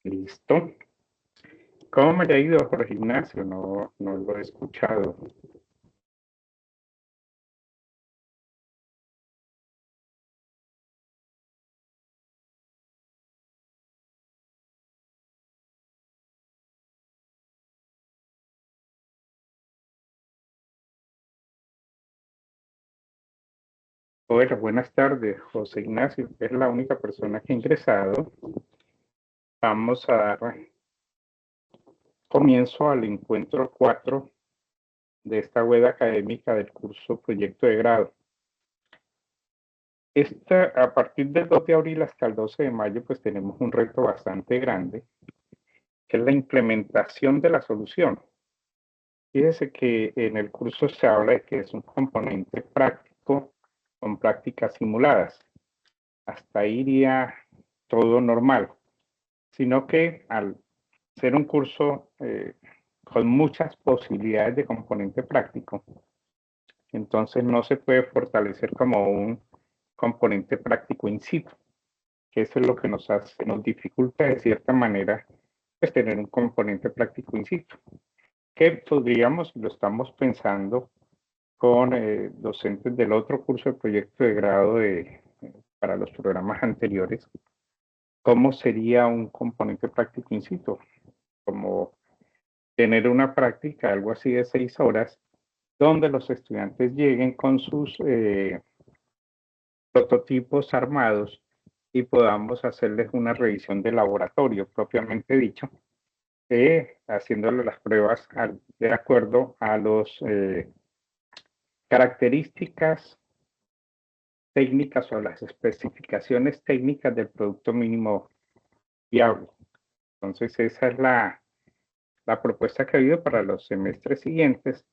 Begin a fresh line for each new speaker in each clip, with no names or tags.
Listo. ¿Cómo me ha ido, Jorge Ignacio? No lo he escuchado. Hola, buenas tardes, José Ignacio. Es la única persona que ha ingresado. Vamos a dar comienzo al encuentro 4 de esta web académica del curso Proyecto de Grado. A partir del 2 de abril hasta el 12 de mayo, pues tenemos un reto bastante grande, que es la implementación de la solución. Fíjese que en el curso se habla de que es un componente práctico con prácticas simuladas. Hasta ahí iría todo normal, sino que al ser un curso con muchas posibilidades de componente práctico, entonces no se puede fortalecer como un componente práctico in situ, que eso es lo que nos dificulta de cierta manera pues, tener un componente práctico in situ, que podríamos, lo estamos pensando con docentes del otro curso de proyecto de grado para los programas anteriores, cómo sería un componente práctico in situ, como tener una práctica, algo así de 6 horas, donde los estudiantes lleguen con sus prototipos armados y podamos hacerles una revisión de laboratorio propiamente dicho, haciéndole las pruebas de acuerdo a las características técnicas o las especificaciones técnicas del producto mínimo viable. Entonces, esa es la propuesta que ha habido para los semestres siguientes.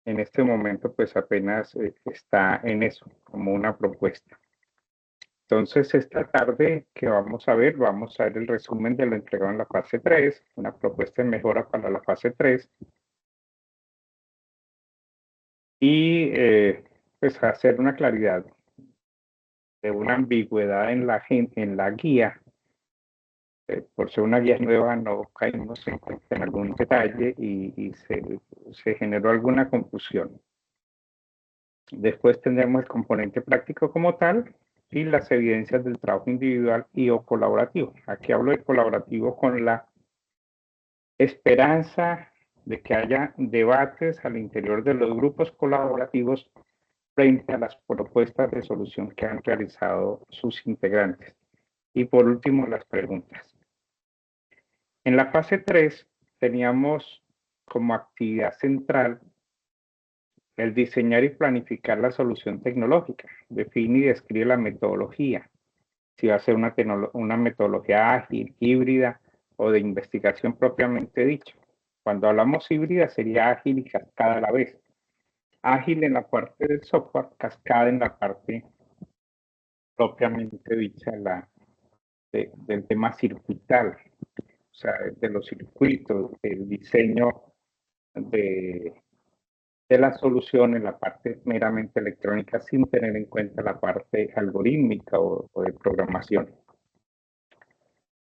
En este momento, pues apenas está en eso, como una propuesta. Entonces, esta tarde que vamos a ver el resumen de lo entregado en la fase 3, una propuesta de mejora para la fase 3, y pues hacer una claridad de una ambigüedad en la guía. Por ser una guía nueva no caímos en algún detalle y se generó alguna confusión. Después tendremos el componente práctico como tal y las evidencias del trabajo individual y o colaborativo. Aquí hablo de colaborativo con la esperanza de que haya debates al interior de los grupos colaborativos frente a las propuestas de solución que han realizado sus integrantes. Y por último, las preguntas. En la fase 3 teníamos como actividad central el diseñar y planificar la solución tecnológica. Define y describe la metodología. Si va a ser una metodología ágil, híbrida o de investigación propiamente dicho. Cuando hablamos híbrida sería ágil y cascada a la vez. Ágil en la parte del software, cascada en la parte propiamente dicha del tema circuital, o sea, de los circuitos, del diseño de, de la solución en la parte meramente electrónica sin tener en cuenta la parte algorítmica o de programación.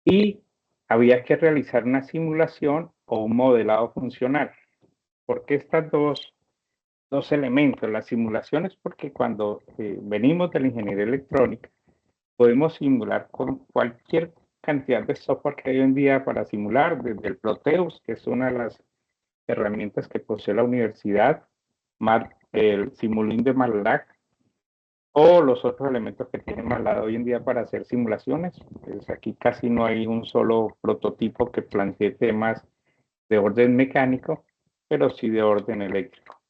Y había que realizar una simulación o un modelado funcional. ¿Por qué estas dos elementos? La simulación es porque cuando venimos de la ingeniería electrónica, podemos simular con cualquier cantidad de software que hay hoy en día para simular, desde el Proteus, que es una de las herramientas que posee la universidad, más el Simulink de MATLAB, o los otros elementos que tiene MATLAB hoy en día para hacer simulaciones. Pues aquí casi no hay un solo prototipo que plantee temas de orden mecánico, pero sí de orden eléctrico.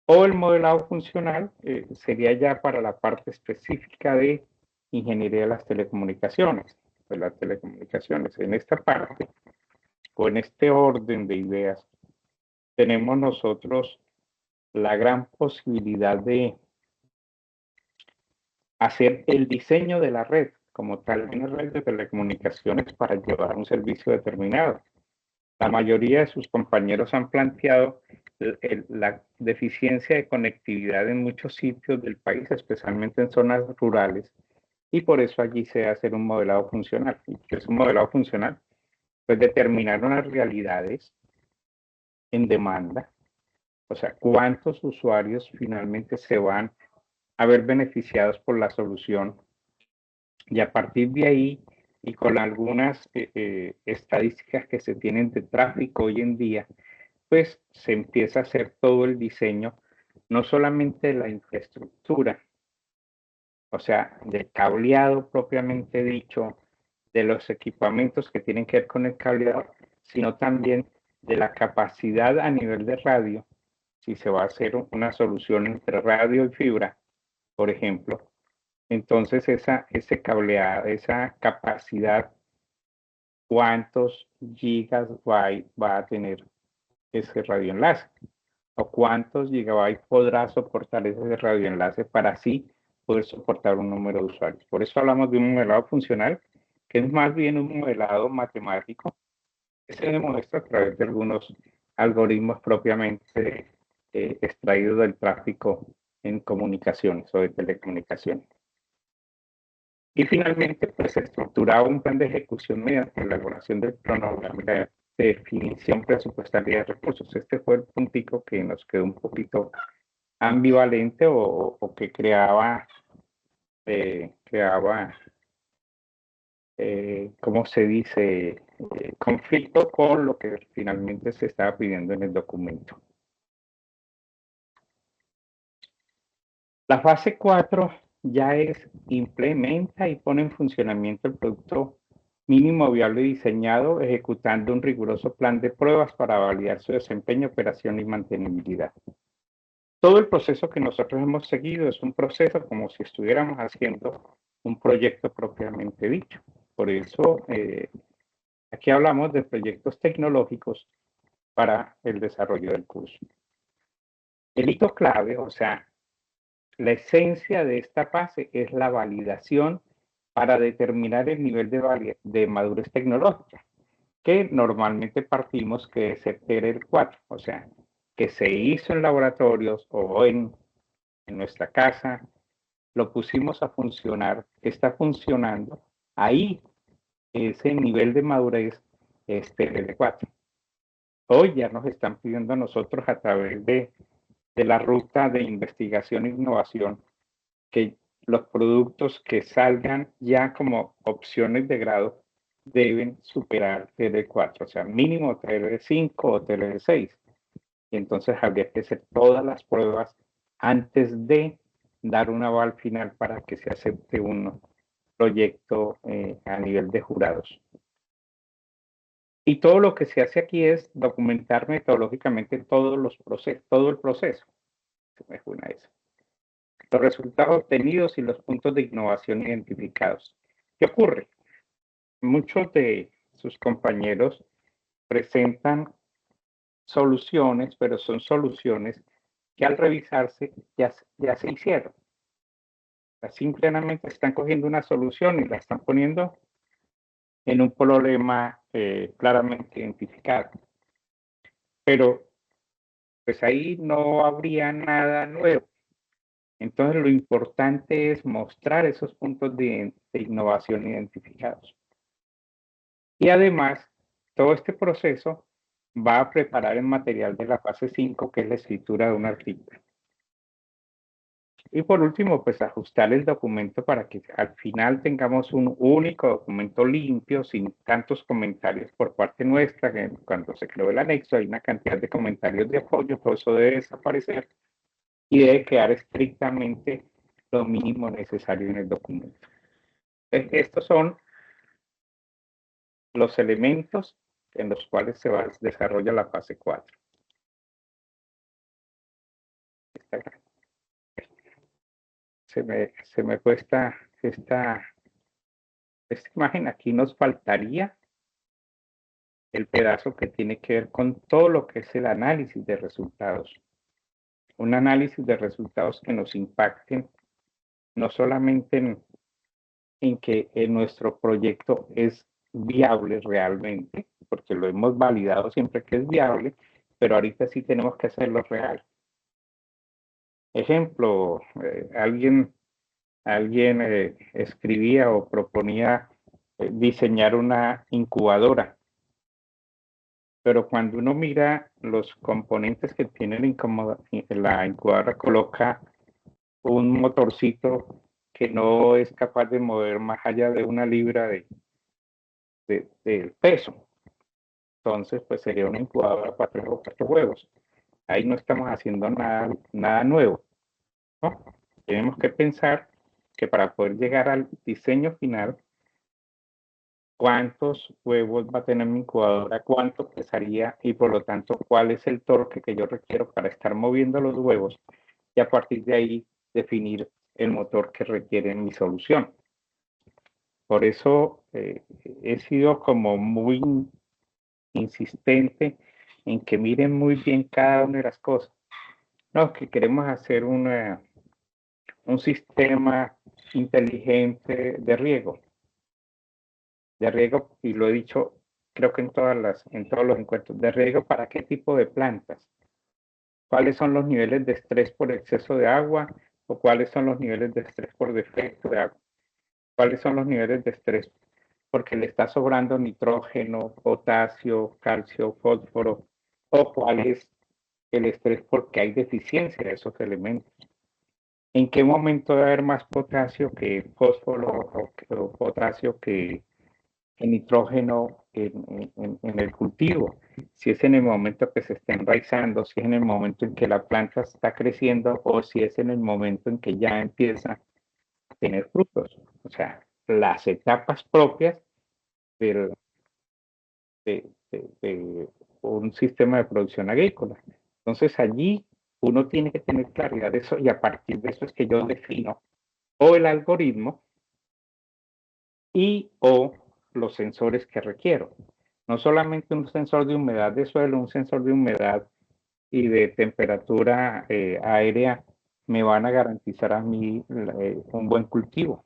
O el modelado funcional sería ya para la parte específica de ingeniería de las telecomunicaciones. Pues las telecomunicaciones, en esta parte o en este orden de ideas, tenemos nosotros la gran posibilidad de hacer el diseño de la red como tal, una red de telecomunicaciones para llevar un servicio determinado. La mayoría de sus compañeros han planteado la deficiencia de conectividad en muchos sitios del país, especialmente en zonas rurales, y por eso allí se debe hacer un modelado funcional. ¿Y qué es un modelado funcional? Pues determinar unas realidades en demanda, o sea, cuántos usuarios finalmente se van a ver beneficiados por la solución, y a partir de ahí y con algunas estadísticas que se tienen de tráfico hoy en día, pues se empieza a hacer todo el diseño, no solamente de la infraestructura, o sea, del cableado propiamente dicho, de los equipamientos que tienen que ver con el cableado, sino también de la capacidad a nivel de radio, si se va a hacer una solución entre radio y fibra, por ejemplo. Entonces, ese cableado, esa capacidad, ¿cuántos gigabytes va a tener ese radioenlace? ¿O cuántos gigabytes podrá soportar ese radioenlace para así poder soportar un número de usuarios? Por eso hablamos de un modelado funcional, que es más bien un modelado matemático que se demuestra a través de algunos algoritmos propiamente extraídos del tráfico en comunicaciones o de telecomunicaciones. Y finalmente, pues se estructuraba un plan de ejecución mediante la elaboración del cronograma de definición presupuestaria de recursos. Este fue el puntico que nos quedó un poquito ambivalente o que ¿cómo se dice? Conflicto con lo que finalmente se estaba pidiendo en el documento. La fase 4 ya es implementa y pone en funcionamiento el producto mínimo viable diseñado, ejecutando un riguroso plan de pruebas para validar su desempeño, operación y mantenibilidad. Todo el proceso que nosotros hemos seguido es un proceso como si estuviéramos haciendo un proyecto propiamente dicho. Por eso aquí hablamos de proyectos tecnológicos para el desarrollo del curso. El hito clave, o sea, la esencia de esta fase es la validación para determinar el nivel de madurez tecnológica, que normalmente partimos que es el TEREL 4, o sea, que se hizo en laboratorios o en nuestra casa, lo pusimos a funcionar, está funcionando, ahí ese nivel de madurez es TEREL 4. Hoy ya nos están pidiendo a nosotros a través de la ruta de investigación e innovación que los productos que salgan ya como opciones de grado deben superar TLE4, o sea, mínimo TLE5 o TLE6. Y entonces habría que hacer todas las pruebas antes de dar un aval final para que se acepte un proyecto a nivel de jurados. Y todo lo que se hace aquí es documentar metodológicamente todos los procesos, todo el proceso. Se me fue una esa. Los resultados obtenidos y los puntos de innovación identificados. ¿Qué ocurre? Muchos de sus compañeros presentan soluciones, pero son soluciones que al revisarse ya se hicieron. Simplemente están cogiendo una solución y la están poniendo en un problema claramente identificado. Pero pues ahí no habría nada nuevo. Entonces lo importante es mostrar esos puntos de innovación identificados. Y además, todo este proceso va a preparar el material de la fase 5, que es la escritura de un artículo. Y por último, pues ajustar el documento para que al final tengamos un único documento limpio, sin tantos comentarios por parte nuestra, que cuando se creó el anexo hay una cantidad de comentarios de apoyo, todo eso debe desaparecer y debe quedar estrictamente lo mínimo necesario en el documento. Estos son los elementos en los cuales se desarrolla la fase 4. Se me fue esta imagen. Aquí nos faltaría el pedazo que tiene que ver con todo lo que es el análisis de resultados. Un análisis de resultados que nos impacten no solamente en que nuestro proyecto es viable realmente, porque lo hemos validado siempre que es viable, pero ahorita sí tenemos que hacerlo real. Ejemplo, alguien alguien escribía o proponía diseñar una incubadora, pero cuando uno mira los componentes que tiene la incubadora, coloca un motorcito que no es capaz de mover más allá de 1 libra de peso. Entonces, pues sería una incubadora para 3 o 4 huevos. Ahí no estamos haciendo nada nuevo, ¿no? Tenemos que pensar que para poder llegar al diseño final, cuántos huevos va a tener mi incubadora, cuánto pesaría y por lo tanto cuál es el torque que yo requiero para estar moviendo los huevos y a partir de ahí definir el motor que requiere mi solución. Por eso he sido como muy insistente en que miren muy bien cada una de las cosas. No, que queremos hacer un sistema inteligente de riego, y lo he dicho, creo que en todos los encuentros, de riego para qué tipo de plantas, cuáles son los niveles de estrés por exceso de agua o cuáles son los niveles de estrés por defecto de agua, cuáles son los niveles de estrés porque le está sobrando nitrógeno, potasio, calcio, fósforo, o cuál es el estrés porque hay deficiencia de esos elementos. ¿En qué momento debe haber más potasio que fósforo o potasio que nitrógeno en el cultivo? Si es en el momento que se está enraizando, si es en el momento en que la planta está creciendo o si es en el momento en que ya empieza a tener frutos. O sea, las etapas propias del, de un sistema de producción agrícola. Entonces allí uno tiene que tener claridad de eso y a partir de eso es que yo defino o el algoritmo y o los sensores que requiero. No solamente un sensor de humedad de suelo, un sensor de humedad y de temperatura aérea me van a garantizar a mí un buen cultivo.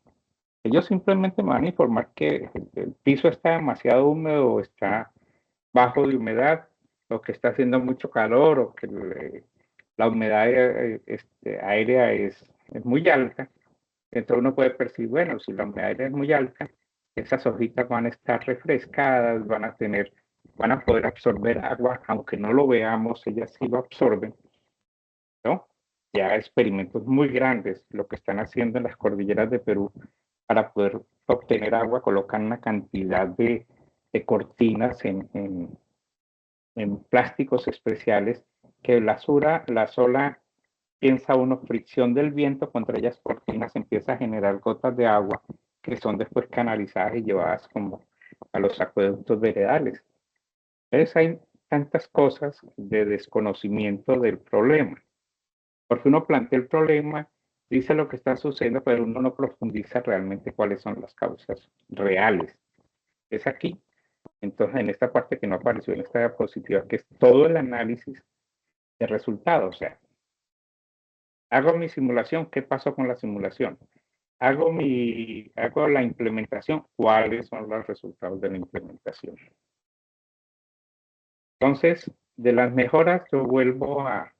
Ellos simplemente me van a informar que el piso está demasiado húmedo o está bajo de humedad, o que está haciendo mucho calor, o que la humedad aérea es muy alta. Entonces uno puede percibir, bueno, si la humedad aérea es muy alta, esas hojitas van a estar refrescadas, van a poder absorber agua, aunque no lo veamos, ellas sí lo absorben, ¿no? Ya experimentos muy grandes, lo que están haciendo en las cordilleras de Perú para poder obtener agua, colocan una cantidad de cortinas en plásticos especiales que la sola, piensa uno, fricción del viento contra ellas cortinas empieza a generar gotas de agua que son después canalizadas y llevadas como a los acueductos veredales. Entonces hay tantas cosas de desconocimiento del problema, porque uno plantea el problema, dice lo que está sucediendo, pero uno no profundiza realmente cuáles son las causas reales. Es aquí, entonces, en esta parte que no apareció en esta diapositiva, que es todo el análisis de resultados. O sea, hago mi simulación, ¿qué pasó con la simulación? Hago la implementación, ¿cuáles son los resultados de la implementación? Entonces, de las mejoras, yo vuelvo a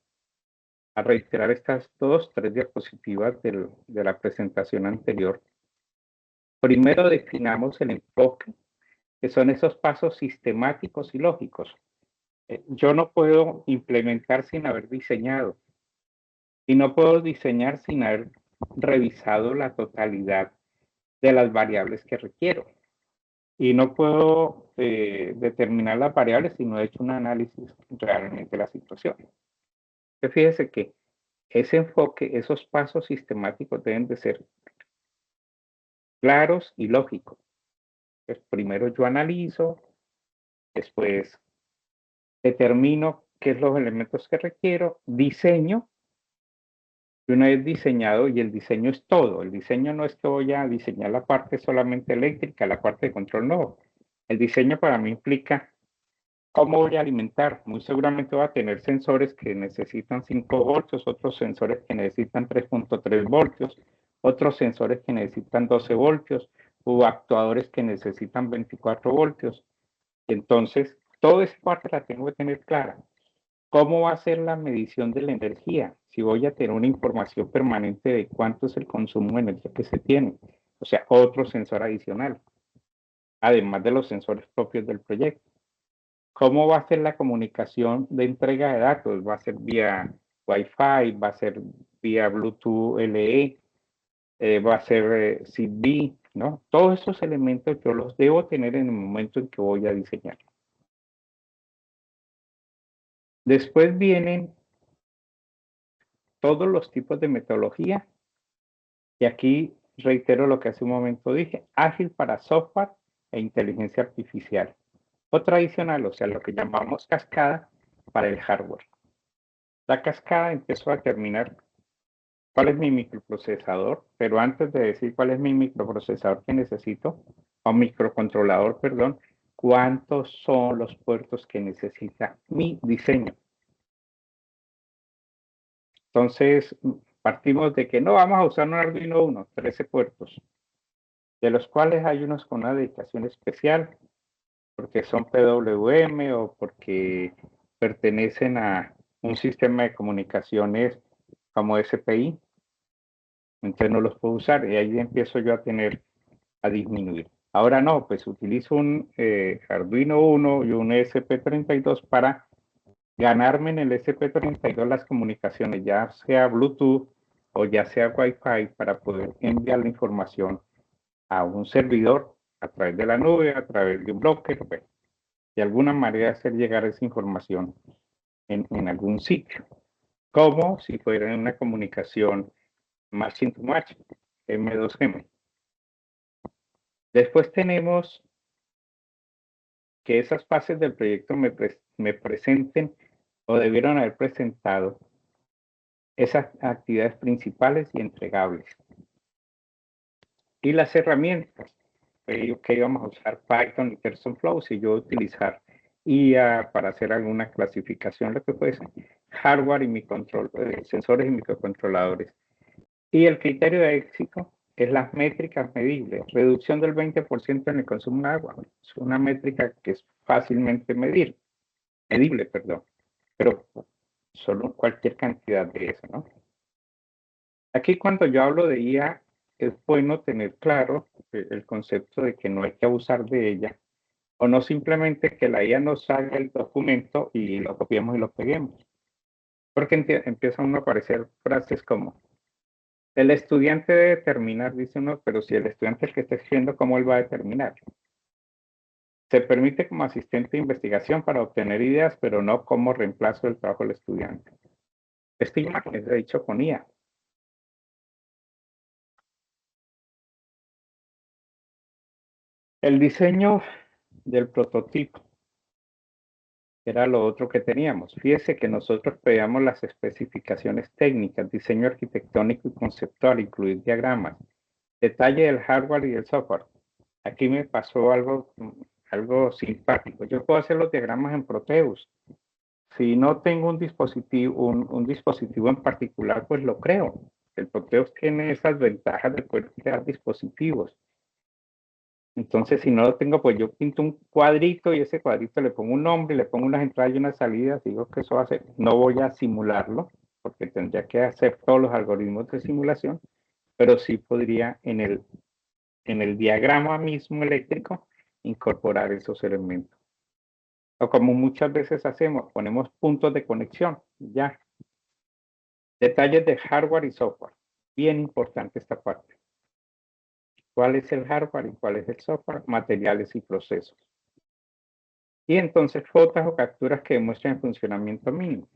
reiterar estas 3 diapositivas de la presentación anterior. Primero definamos el enfoque, que son esos pasos sistemáticos y lógicos. Yo no puedo implementar sin haber diseñado. Y no puedo diseñar sin haber revisado la totalidad de las variables que requiero. Y no puedo determinar las variables si no he hecho un análisis realmente de la situación. Entonces, fíjese que ese enfoque, esos pasos sistemáticos deben de ser claros y lógicos. Entonces, primero yo analizo, después determino qué es los elementos que requiero, diseño. Y una vez diseñado, y el diseño es todo, el diseño no es que voy a diseñar la parte solamente eléctrica, la parte de control, no. El diseño para mí implica cómo voy a alimentar. Muy seguramente voy a tener sensores que necesitan 5 voltios, otros sensores que necesitan 3.3 voltios, otros sensores que necesitan 12 voltios, o actuadores que necesitan 24 voltios. Entonces, toda esa parte la tengo que tener clara. ¿Cómo va a ser la medición de la energía? Si voy a tener una información permanente de cuánto es el consumo de energía que se tiene. O sea, otro sensor adicional, además de los sensores propios del proyecto. ¿Cómo va a ser la comunicación de entrega de datos? ¿Va a ser vía Wi-Fi? ¿Va a ser vía Bluetooth LE? ¿Va a ser Zigbee? ¿No? Todos esos elementos yo los debo tener en el momento en que voy a diseñar. Después vienen todos los tipos de metodología. Y aquí reitero lo que hace un momento dije, ágil para software e inteligencia artificial. O tradicional, o sea, lo que llamamos cascada para el hardware. La cascada empezó a determinar cuál es mi microprocesador, pero antes de decir cuál es mi microprocesador que necesito, o microcontrolador, perdón, cuántos son los puertos que necesita mi diseño. Entonces, partimos de que no vamos a usar un Arduino Uno, 13 puertos, de los cuales hay unos con una dedicación especial, porque son PWM o porque pertenecen a un sistema de comunicaciones como SPI, entonces no los puedo usar y ahí empiezo yo a disminuir. Ahora no, pues utilizo un Arduino Uno y un ESP32 para ganarme en el ESP32 las comunicaciones, ya sea Bluetooth o ya sea Wi-Fi, para poder enviar la información a un servidor a través de la nube, a través de un broker, bueno, de alguna manera hacer llegar esa información en algún sitio, como si fuera una comunicación machine to machine, M2M. Después tenemos que esas fases del proyecto me presenten o debieron haber presentado esas actividades principales y entregables. Y las herramientas, que íbamos a usar Python y TensorFlow, si yo utilizar IA para hacer alguna clasificación, lo que fuese, hardware y sensores y microcontroladores. Y el criterio de éxito es las métricas medibles. Reducción del 20% en el consumo de agua. Es una métrica que es fácilmente medible, perdón, pero solo cualquier cantidad de eso, ¿no? Aquí cuando yo hablo de IA, es bueno tener claro el concepto de que no hay que abusar de ella, o no simplemente que la IA nos salga el documento y lo copiemos y lo peguemos. Porque empiezan a aparecer frases como, el estudiante debe determinar, dice uno, pero si el estudiante es el que está escribiendo, ¿cómo él va a determinar? Se permite como asistente de investigación para obtener ideas, pero no como reemplazo del trabajo del estudiante. Esta imagen es dicho con IA. El diseño del prototipo era lo otro que teníamos. Fíjese que nosotros pedíamos las especificaciones técnicas, diseño arquitectónico y conceptual, incluir diagramas, detalle del hardware y del software. Aquí me pasó algo simpático. Yo puedo hacer los diagramas en Proteus. Si no tengo un dispositivo en particular, pues lo creo. El Proteus tiene esas ventajas de poder crear dispositivos. Entonces, si no lo tengo, pues yo pinto un cuadrito y ese cuadrito le pongo un nombre, le pongo unas entradas y unas salidas, digo que eso va a ser, no voy a simularlo, porque tendría que hacer todos los algoritmos de simulación, pero sí podría en el diagrama mismo eléctrico incorporar esos elementos. O como muchas veces hacemos, ponemos puntos de conexión, ya. Detalles de hardware y software. Bien importante esta parte. ¿Cuál es el hardware y cuál es el software? Materiales y procesos. Y entonces fotos o capturas que demuestren el funcionamiento mínimo.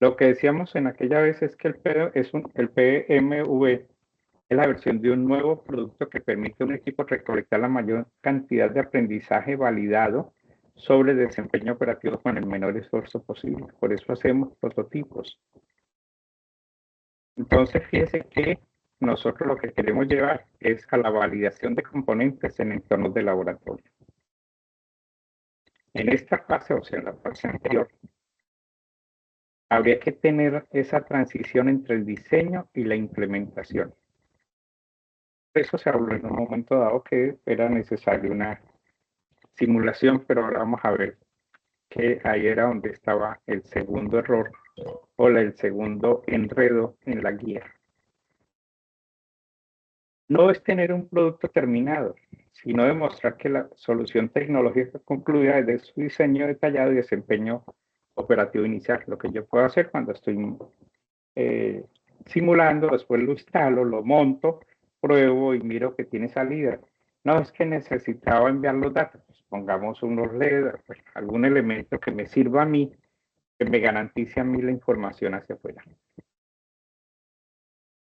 Lo que decíamos en aquella vez es que el PMV es la versión de un nuevo producto que permite a un equipo recolectar la mayor cantidad de aprendizaje validado sobre desempeño operativo con el menor esfuerzo posible. Por eso hacemos prototipos. Entonces, fíjese que nosotros lo que queremos llevar es a la validación de componentes en entornos de laboratorio. En esta fase, o sea, en la fase anterior, habría que tener esa transición entre el diseño y la implementación. Por eso se habló en un momento dado que era necesaria una simulación, pero ahora vamos a ver que ahí era donde estaba el segundo error o el segundo enredo en la guía. No es tener un producto terminado, sino demostrar que la solución tecnológica concluida es de su diseño detallado y desempeño operativo inicial. Lo que yo puedo hacer cuando estoy simulando, después lo instalo, lo monto, pruebo y miro que tiene salida. No es que necesitaba enviar los datos, pues pongamos unos LED, pues, algún elemento que me sirva a mí, que me garantice a mí la información hacia afuera.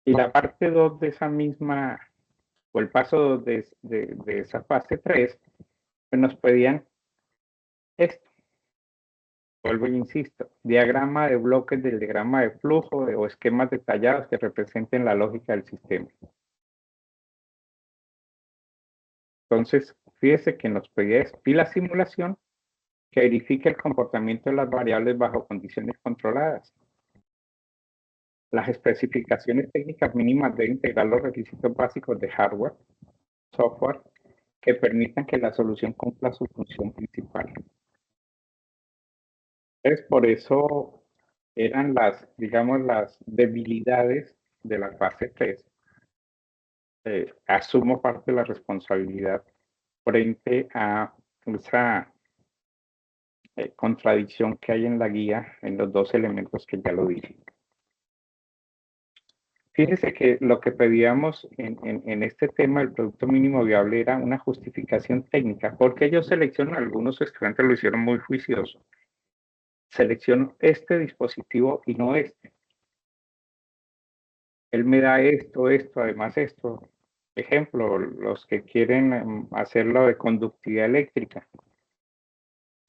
Y la parte 2 de esa misma, o el paso 2 de esa fase 3, pues nos pedían esto. Vuelvo e insisto, diagrama de bloques del diagrama de flujo o esquemas detallados que representen la lógica del sistema. Entonces, fíjese que nos pedía esto. Y la simulación que verifique el comportamiento de las variables bajo condiciones controladas. Las especificaciones técnicas mínimas deben integrar los requisitos básicos de hardware, software, que permitan que la solución cumpla su función principal. Entonces, por eso eran las, digamos, las debilidades de la fase 3. Asumo parte de la responsabilidad frente a esa contradicción que hay en la guía en los dos elementos que ya lo dije. Fíjese que lo que pedíamos en este tema del producto mínimo viable era una justificación técnica, porque ellos seleccionan, algunos estudiantes lo hicieron muy juicioso, selecciono este dispositivo y no este. Él me da esto, además esto. Ejemplo, los que quieren hacerlo de conductividad eléctrica.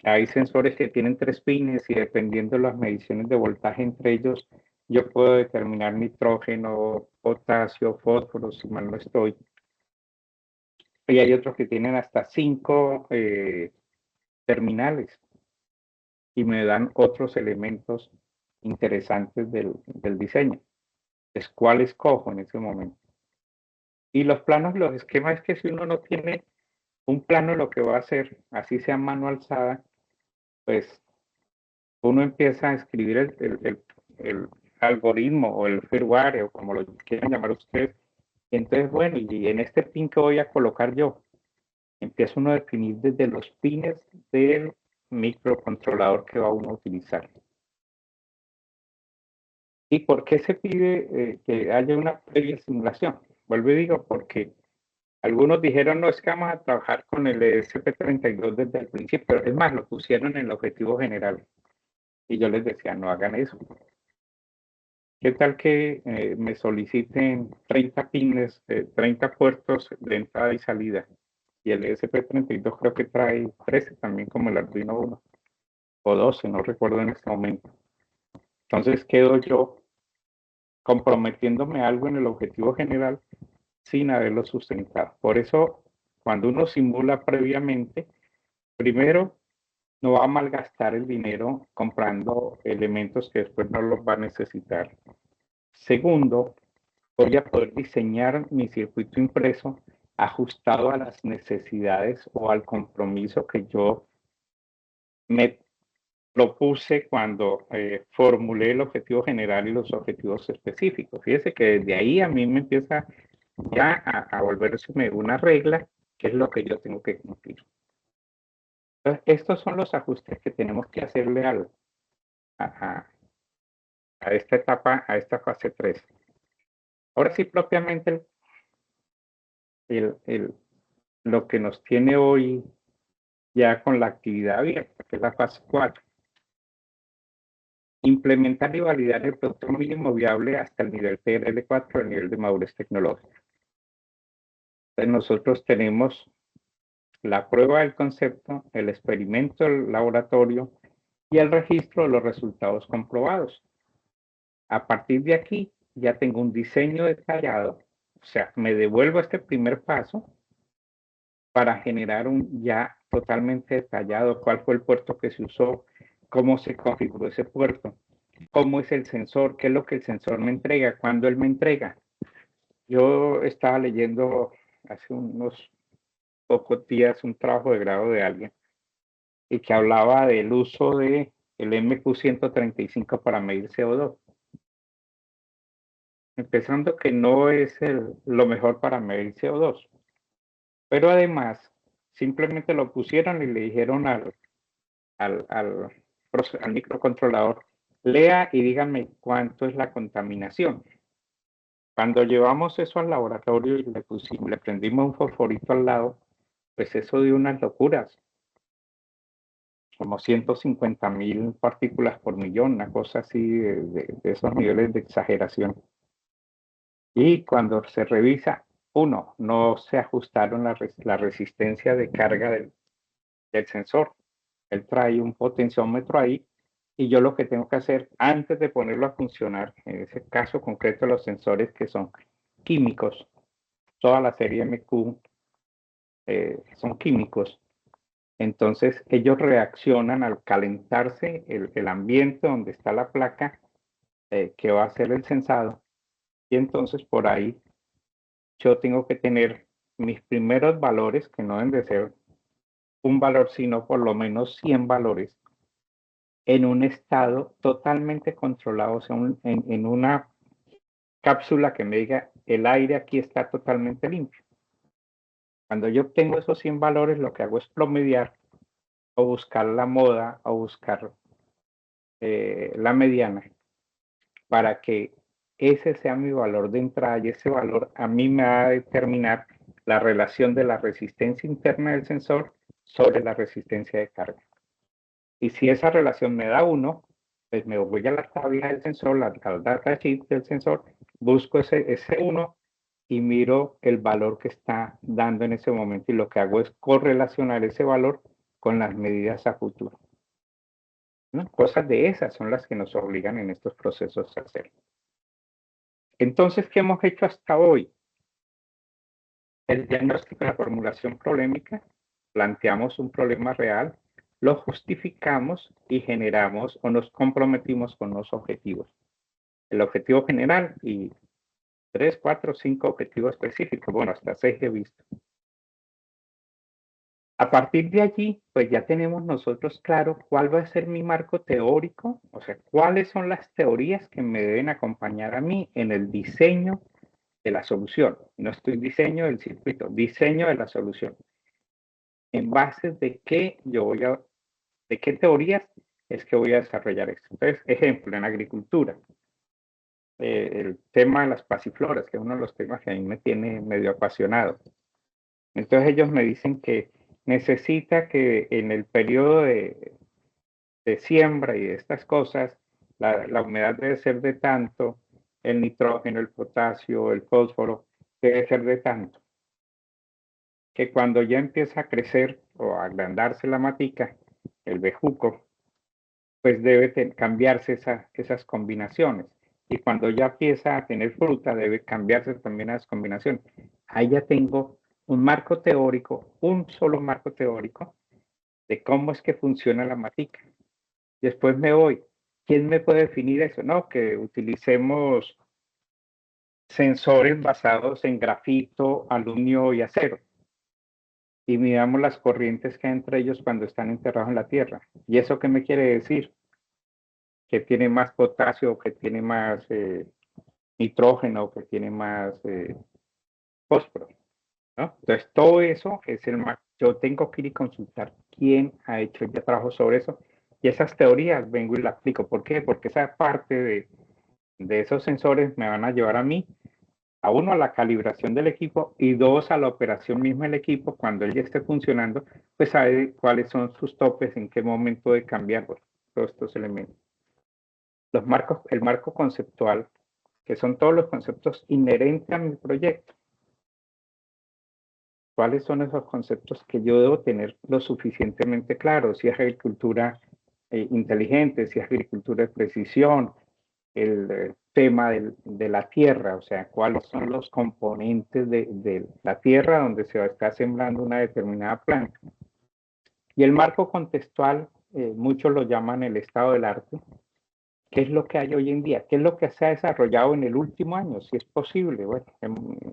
Hay sensores que tienen 3 pines y dependiendo de las mediciones de voltaje entre ellos, yo puedo determinar nitrógeno, potasio, fósforo, si mal no estoy. Y hay otros que tienen hasta 5 terminales y me dan otros elementos interesantes del diseño. Es cuál escojo en ese momento. Y los planos, los esquemas es que si uno no tiene un plano, lo que va a hacer, así sea mano alzada, pues uno empieza a escribir el algoritmo o el firmware o como lo quieran llamar ustedes. Y entonces, bueno, y en este pin que voy a colocar yo, empieza uno a definir desde los pines del microcontrolador que va uno a utilizar. ¿Y por qué se pide que haya una previa simulación? Vuelvo y digo, porque algunos dijeron, no, es que vamos a trabajar con el ESP32 desde el principio, es más, lo pusieron en el objetivo general. Y yo les decía, no hagan eso. ¿Qué tal que me soliciten 30 pines, 30 puertos de entrada y salida? Y el ESP32 creo que trae 13 también como el Arduino 1 o 12, no recuerdo en este momento. Entonces quedo yo comprometiéndome algo en el objetivo general sin haberlo sustentado. Por eso, cuando uno simula previamente, primero no va a malgastar el dinero comprando elementos que después no los va a necesitar. Segundo, voy a poder diseñar mi circuito impreso ajustado a las necesidades o al compromiso que yo me propuse cuando formulé el objetivo general y los objetivos específicos. Fíjese que desde ahí a mí me empieza ya a volverse una regla, que es lo que yo tengo que cumplir. Entonces, estos son los ajustes que tenemos que hacerle a, a esta etapa, a esta fase 3. Ahora sí, propiamente lo que nos tiene hoy ya con la actividad abierta, que es la fase 4. Implementar y validar el producto mínimo viable hasta el nivel PRL4, el nivel de madurez tecnológica. Entonces nosotros tenemos la prueba del concepto, el experimento del laboratorio y el registro de los resultados comprobados. A partir de aquí ya tengo un diseño detallado, o sea, me devuelvo a este primer paso para generar un ya totalmente detallado cuál fue el puerto que se usó, cómo se configuró ese puerto, cómo es el sensor, qué es lo que el sensor me entrega, cuándo él me entrega. Yo estaba leyendo hace unos pocos días un trabajo de grado de alguien y que hablaba del uso de el MQ-135 para medir CO2. Empezando que no es lo mejor para medir CO2. Pero además, simplemente lo pusieron y le dijeron al microcontrolador, lea y dígame cuánto es la contaminación. Cuando llevamos eso al laboratorio y le prendimos un fosforito al lado, pues eso dio unas locuras, como 150.000 partículas por millón, una cosa así de esos niveles de exageración. Y cuando se revisa, uno, no se ajustaron la resistencia de carga del sensor. Él trae un potenciómetro ahí y yo lo que tengo que hacer antes de ponerlo a funcionar, en ese caso concreto los sensores que son químicos, toda la serie MQ son químicos, entonces ellos reaccionan al calentarse el ambiente donde está la placa que va a ser el sensado y entonces por ahí yo tengo que tener mis primeros valores, que no deben de ser un valor, sino por lo menos 100 valores, en un estado totalmente controlado, o sea, en una cápsula que me diga, el aire aquí está totalmente limpio. Cuando yo obtengo esos 100 valores, lo que hago es promediar o buscar la moda o buscar la mediana para que ese sea mi valor de entrada y ese valor a mí me va a determinar la relación de la resistencia interna del sensor sobre la resistencia de carga. Y si esa relación me da 1, pues me voy a la tabla del sensor, al datasheet del sensor, busco ese 1 y miro el valor que está dando en ese momento y lo que hago es correlacionar ese valor con las medidas a futuro. ¿No? Cosas de esas son las que nos obligan en estos procesos a hacer. Entonces, ¿qué hemos hecho hasta hoy? El diagnóstico, la formulación problemática, planteamos un problema real, lo justificamos y generamos o nos comprometimos con los objetivos. El objetivo general y 3, 4, 5 objetivos específicos, bueno, hasta 6 he visto. A partir de allí, pues ya tenemos nosotros claro cuál va a ser mi marco teórico, o sea, cuáles son las teorías que me deben acompañar a mí en el diseño de la solución. No estoy diseño del circuito, diseño de la solución. En base de qué de qué teorías es que voy a desarrollar esto. Entonces, ejemplo, en agricultura, el tema de las pasifloras, que es uno de los temas que a mí me tiene medio apasionado. Entonces ellos me dicen que necesita que en el periodo de siembra y de estas cosas, la humedad debe ser de tanto, el nitrógeno, el potasio, el fósforo, debe ser de tanto. Que cuando ya empieza a crecer o a agrandarse la matica, el bejuco, pues debe cambiarse esas combinaciones. Y cuando ya empieza a tener fruta, debe cambiarse también las combinaciones. Ahí ya tengo un marco teórico, un solo marco teórico de cómo es que funciona la matica. Después me voy. ¿Quién me puede definir eso? No, que utilicemos sensores basados en grafito, aluminio y acero. Y miramos las corrientes que hay entre ellos cuando están enterrados en la tierra. ¿Y eso qué me quiere decir? Que tiene más potasio, que tiene más nitrógeno, que tiene más fósforo, ¿no? Entonces, todo eso es el marco. Yo tengo que ir y consultar quién ha hecho ya trabajo sobre eso. Y esas teorías vengo y las aplico. ¿Por qué? Porque esa parte de esos sensores me van a llevar a mí, a uno, a la calibración del equipo y dos, a la operación misma del equipo. Cuando él ya esté funcionando, pues sabe cuáles son sus topes, en qué momento de cambiar todos estos elementos. Los marcos, el marco conceptual, que son todos los conceptos inherentes a mi proyecto. ¿Cuáles son esos conceptos que yo debo tener lo suficientemente claros? Si es agricultura inteligente, si es agricultura de precisión, el tema de la tierra, o sea, cuáles son los componentes de la tierra donde se está sembrando una determinada planta. Y el marco contextual, muchos lo llaman el estado del arte. ¿Qué es lo que hay hoy en día? ¿Qué es lo que se ha desarrollado en el último año? Si es posible. Bueno,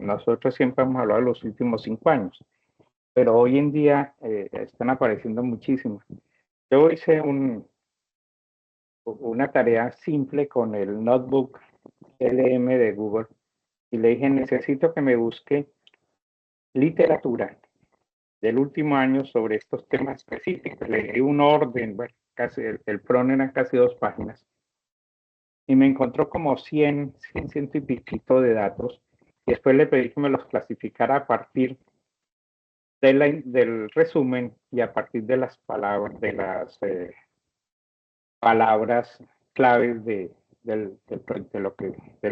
nosotros siempre hemos hablado de los últimos 5 años, pero hoy en día están apareciendo muchísimos. Yo hice una tarea simple con el notebook LM de Google y le dije, necesito que me busque literatura del último año sobre estos temas específicos. Le di un orden, bueno, casi el PRON eran casi 2 páginas, y me encontró como 100 y piquito de datos, y después le pedí que me los clasificara a partir del resumen y a partir de las palabras, palabras claves del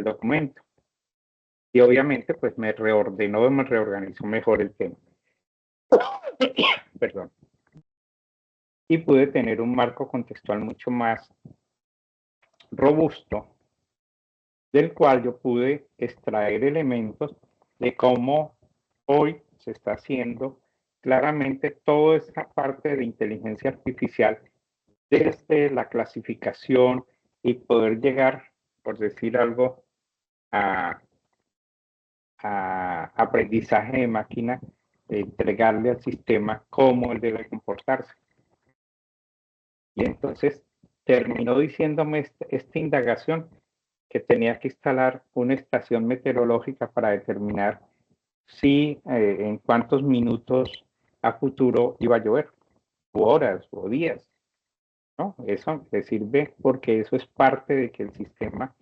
documento. Y obviamente, pues me reorganizó mejor el tema. Perdón. Y pude tener un marco contextual mucho más robusto, del cual yo pude extraer elementos de cómo hoy se está haciendo claramente toda esta parte de inteligencia artificial desde la clasificación y poder llegar, por decir algo, a, aprendizaje de máquina, de entregarle al sistema cómo él debe comportarse. Y entonces terminó diciéndome esta indagación que tenía que instalar una estación meteorológica para determinar si en cuántos minutos a futuro iba a llover, o horas, o días, ¿no? Eso le sirve porque eso es parte de que el sistema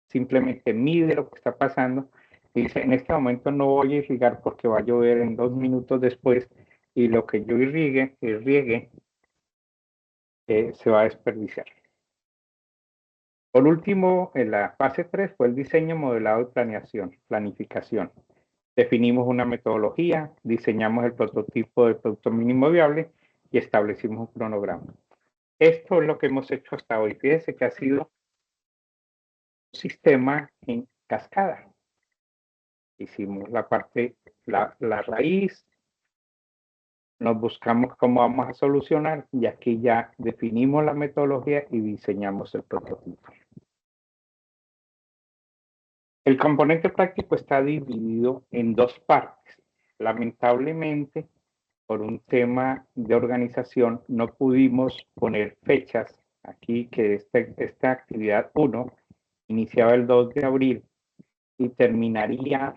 simplemente mide lo que está pasando y dice, en este momento no voy a irrigar porque va a llover en 2 minutos después y lo que yo riegue se va a desperdiciar. Por último, en la fase 3 fue el diseño, modelado y planificación. Definimos una metodología, diseñamos el prototipo del producto mínimo viable y establecimos un cronograma. Esto es lo que hemos hecho hasta hoy. Fíjense que ha sido un sistema en cascada. Hicimos la raíz, nos buscamos cómo vamos a solucionar y aquí ya definimos la metodología y diseñamos el prototipo. El componente práctico está dividido en 2 partes. Lamentablemente, por un tema de organización, no pudimos poner fechas aquí, que esta actividad 1 iniciaba el 2 de abril y terminaría,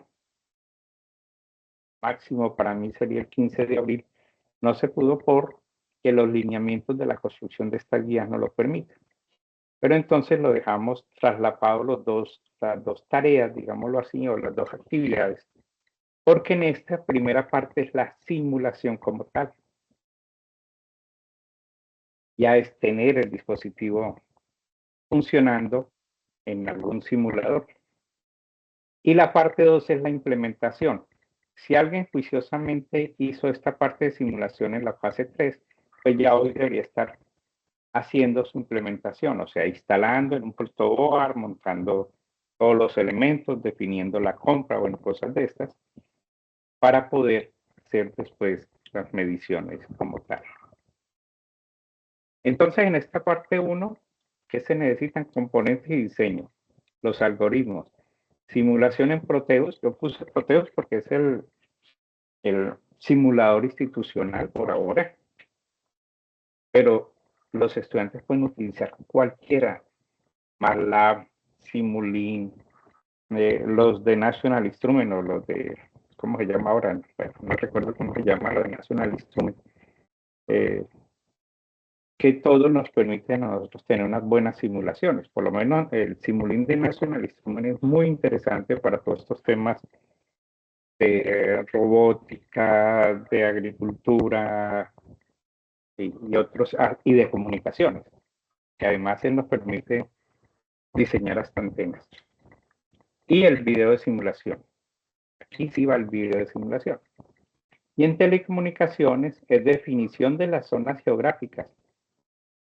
máximo para mí sería el 15 de abril. No se pudo porque los lineamientos de la construcción de estas guías no lo permiten. Pero entonces lo dejamos traslapado las dos tareas, digámoslo así, o las 2 actividades, porque en esta primera parte es la simulación como tal. Ya es tener el dispositivo funcionando en algún simulador. Y la parte 2 es la implementación. Si alguien juiciosamente hizo esta parte de simulación en la fase 3, pues ya hoy debería estar haciendo su implementación, o sea, instalando en un protoboard, montando todos los elementos, definiendo la compra, bueno, cosas de estas, para poder hacer después las mediciones como tal. Entonces, en esta parte 1, ¿qué se necesitan? Componentes y diseño, los algoritmos, simulación en Proteus. Yo puse Proteus porque es el simulador institucional por ahora, pero los estudiantes pueden utilizar cualquiera, MATLAB, Simulink, los de National Instrument o los de, ¿cómo se llama ahora? Bueno, no recuerdo cómo se llama lo de National Instrument, que todo nos permite a nosotros tener unas buenas simulaciones. Por lo menos el Simulink de National Instrument es muy interesante para todos estos temas de robótica, de agricultura y otros, y de comunicaciones, que además nos permite diseñar hasta antenas. Y el video de simulación. Aquí sí va el video de simulación. Y en telecomunicaciones es definición de las zonas geográficas.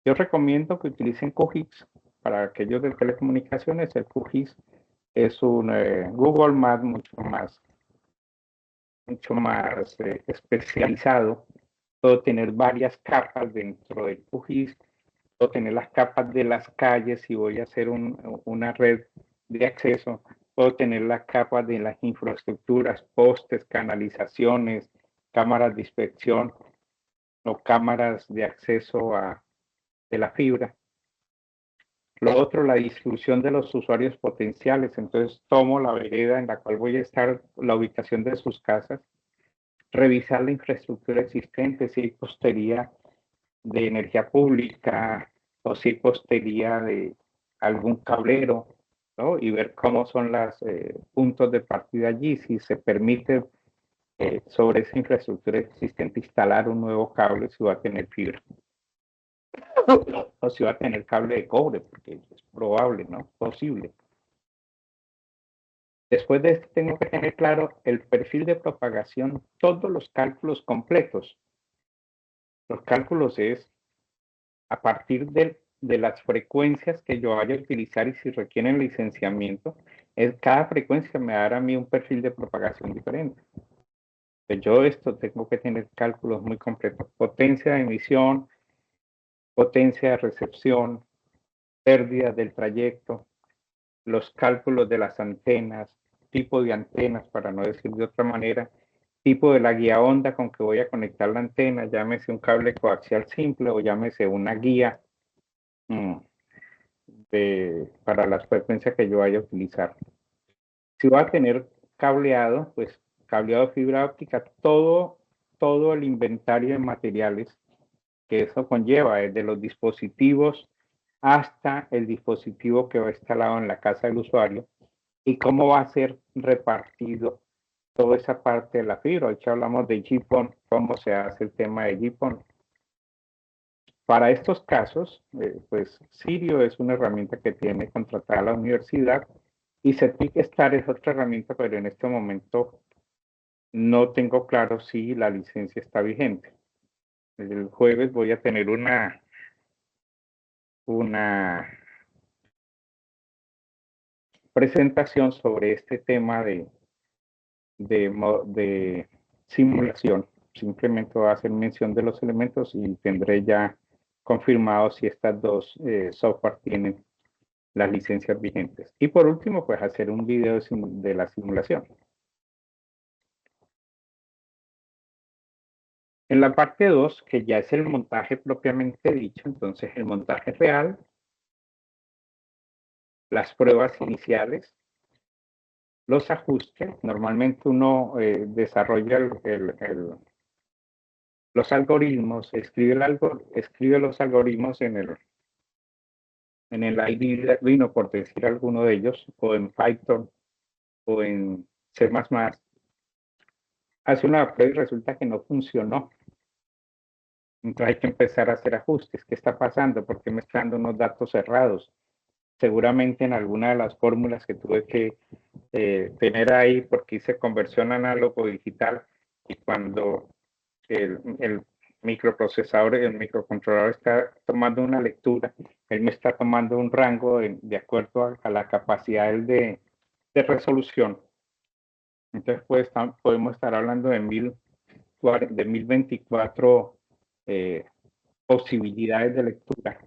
Yo recomiendo que utilicen QGIS para aquellos de telecomunicaciones. El QGIS es un Google Maps mucho más especializado. Puedo tener varias capas dentro del QGIS. Puedo tener las capas de las calles si voy a hacer una red de acceso. Puedo tener las capas de las infraestructuras, postes, canalizaciones, cámaras de inspección o cámaras de acceso a de la fibra. Lo otro, la distribución de los usuarios potenciales. Entonces tomo la vereda en la cual voy a estar, la ubicación de sus casas, revisar la infraestructura existente, si hay postería de energía pública o si hay postería de algún cablero, ¿no? Y ver cómo son los puntos de partida allí, si se permite sobre esa infraestructura existente instalar un nuevo cable, si va a tener fibra o si va a tener cable de cobre, porque es probable, ¿no? Posible. Después de esto tengo que tener claro el perfil de propagación, todos los cálculos completos. Los cálculos es a partir de las frecuencias que yo vaya a utilizar y si requieren licenciamiento, cada frecuencia me dará a mí un perfil de propagación diferente. Yo esto tengo que tener cálculos muy completos. Potencia de emisión, potencia de recepción, pérdida del trayecto, los cálculos de las antenas, tipo de antenas, para no decir de otra manera, tipo de la guía onda con que voy a conectar la antena, llámese un cable coaxial simple o llámese una guía para las frecuencias que yo vaya a utilizar. Si va a tener cableado, pues cableado de fibra óptica, todo el inventario de materiales que eso conlleva, desde los dispositivos hasta el dispositivo que va instalado en la casa del usuario y cómo va a ser repartido toda esa parte de la fibra. Hoy ya hablamos de GPON, cómo se hace el tema de GPON. Para estos casos, pues Sirio es una herramienta que tiene contratada la universidad y Certicstar es otra herramienta, pero en este momento no tengo claro si la licencia está vigente. El jueves voy a tener una presentación sobre este tema de simulación. Simplemente voy a hacer mención de los elementos y tendré ya confirmado si estas dos software tienen las licencias vigentes. Y por último, pues hacer un video de la simulación. En la parte 2, que ya es el montaje propiamente dicho, entonces el montaje real, las pruebas iniciales, los ajustes. Normalmente uno desarrolla los algoritmos, escribe los algoritmos en el IDE de Arduino, por decir alguno de ellos, o en Python, o en C++, hace una prueba y resulta que no funcionó. Entonces hay que empezar a hacer ajustes. ¿Qué está pasando? ¿Por qué me están dando unos datos cerrados? Seguramente en alguna de las fórmulas que tuve que tener ahí, porque hice conversión análogo digital, y cuando el microprocesador, el microcontrolador está tomando una lectura, él me está tomando un rango de acuerdo a la capacidad de resolución. Entonces podemos estar hablando de 1024 posibilidades de lectura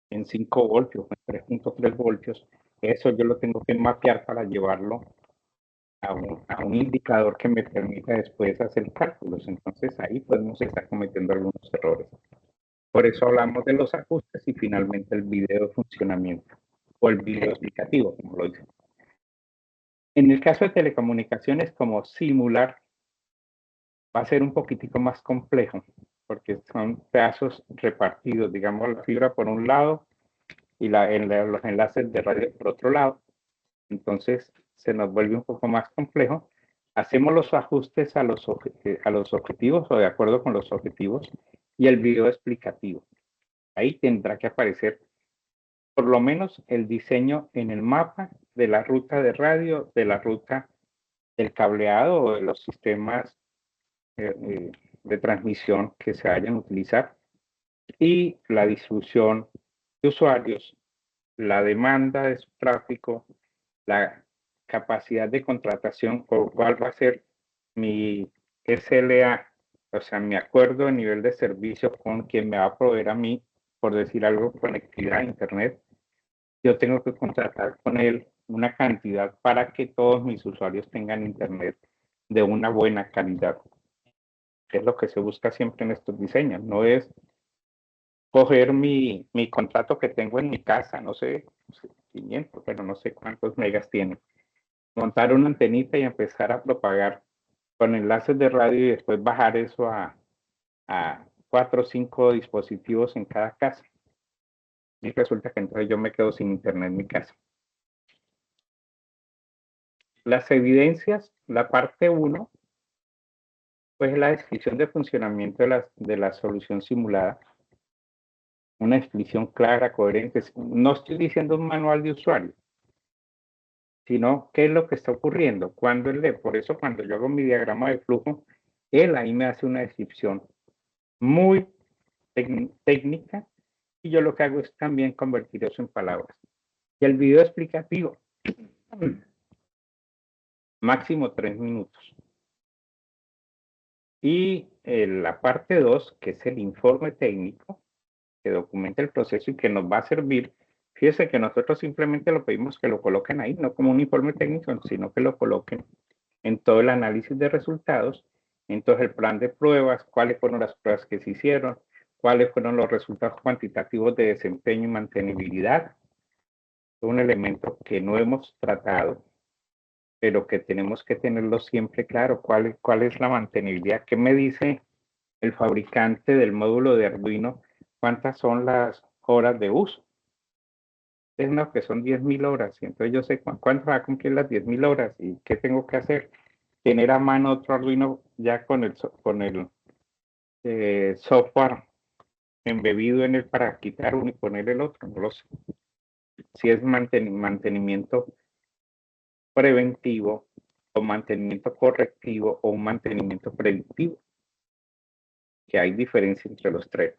en 5 voltios, en 3.3 voltios. Eso yo lo tengo que mapear para llevarlo a un indicador que me permita después hacer cálculos. Entonces ahí podemos estar cometiendo algunos errores. Por eso hablamos de los ajustes y finalmente el video de funcionamiento o el video explicativo, como lo dicen. En el caso de telecomunicaciones, como simular, va a ser un poquitico más complejo porque son pedazos repartidos, digamos la fibra por un lado y los enlaces de radio por otro lado. Entonces se nos vuelve un poco más complejo. Hacemos los ajustes a los objetivos o de acuerdo con los objetivos y el video explicativo. Ahí tendrá que aparecer por lo menos el diseño en el mapa de la ruta de radio, de la ruta del cableado o de los sistemas de transmisión que se vayan a utilizar y la distribución de usuarios, la demanda de su tráfico, la capacidad de contratación o cuál va a ser mi SLA, o sea, mi acuerdo de nivel de servicio con quien me va a proveer a mí, por decir algo, conectividad a Internet. Yo tengo que contratar con él una cantidad para que todos mis usuarios tengan Internet de una buena calidad. Es lo que se busca siempre en estos diseños. No es coger mi contrato que tengo en mi casa, no sé, 500, pero no sé cuántos megas tiene, montar una antenita y empezar a propagar con enlaces de radio y después bajar eso a 4 o 5 dispositivos en cada casa. Y resulta que entonces yo me quedo sin internet en mi casa. Las evidencias, la parte uno, pues es la descripción de funcionamiento de la solución simulada. Una descripción clara, coherente. No estoy diciendo un manual de usuario, sino qué es lo que está ocurriendo, cuando él lee. Por eso cuando yo hago mi diagrama de flujo, él ahí me hace una descripción muy técnica y yo lo que hago es también convertir eso en palabras. Y el video explicativo, máximo 3 minutos. Y la parte 2, que es el informe técnico, que documenta el proceso y que nos va a servir. Fíjese que nosotros simplemente lo pedimos que lo coloquen ahí, no como un informe técnico, sino que lo coloquen en todo el análisis de resultados, entonces el plan de pruebas, cuáles fueron las pruebas que se hicieron, cuáles fueron los resultados cuantitativos de desempeño y mantenibilidad, un elemento que no hemos tratado, pero que tenemos que tenerlo siempre claro, cuál es la mantenibilidad, qué me dice el fabricante del módulo de Arduino, cuántas son las horas de uso. Es no, que son 10.000 horas, y entonces yo sé cuánto va a cumplir las 10.000 horas y qué tengo que hacer. Tener a mano otro Arduino ya con el software embebido en él para quitar uno y poner el otro, no lo sé. Si es mantenimiento preventivo o mantenimiento correctivo o un mantenimiento predictivo, que hay diferencia entre los tres.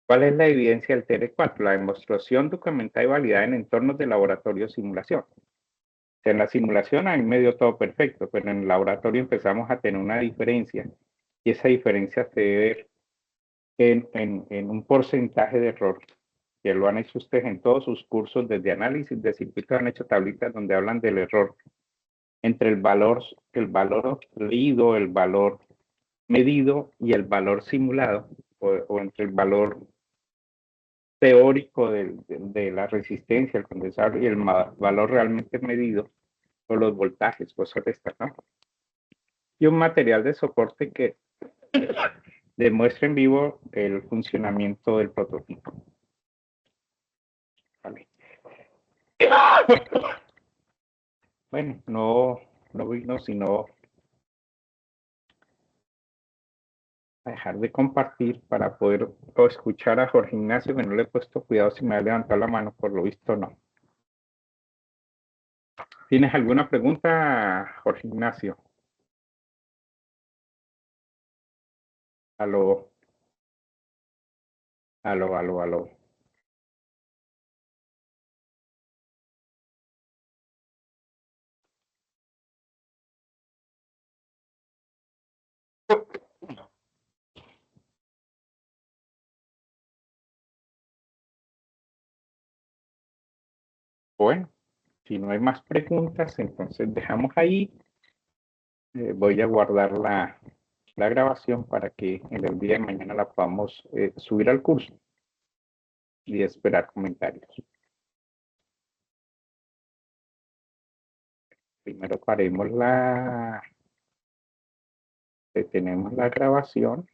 ¿Cuál es la evidencia del TR4? La demostración documentada y validada en entornos de laboratorio o simulación. En la simulación a mí me dio todo perfecto, pero en el laboratorio empezamos a tener una diferencia y esa diferencia se debe en un porcentaje de error, que lo han hecho ustedes en todos sus cursos, desde análisis de circuitos han hecho tablitas donde hablan del error entre el valor leído, el valor medido y el valor simulado, o entre el valor teórico de la resistencia, el condensador y el valor realmente medido, o los voltajes, pues sobre esta, ¿no? Y un material de soporte que demuestre en vivo el funcionamiento del prototipo. Vale. Bueno, no vino sino a dejar de compartir para poder escuchar a Jorge Ignacio, que no le he puesto cuidado si me ha levantado la mano, por lo visto no. ¿Tienes alguna pregunta, Jorge Ignacio? Aló, aló, aló, aló. Bueno, si no hay más preguntas, entonces dejamos ahí. Voy a guardar la grabación para que en el día de mañana la podamos subir al curso y esperar comentarios. Primero paremos detenemos la grabación.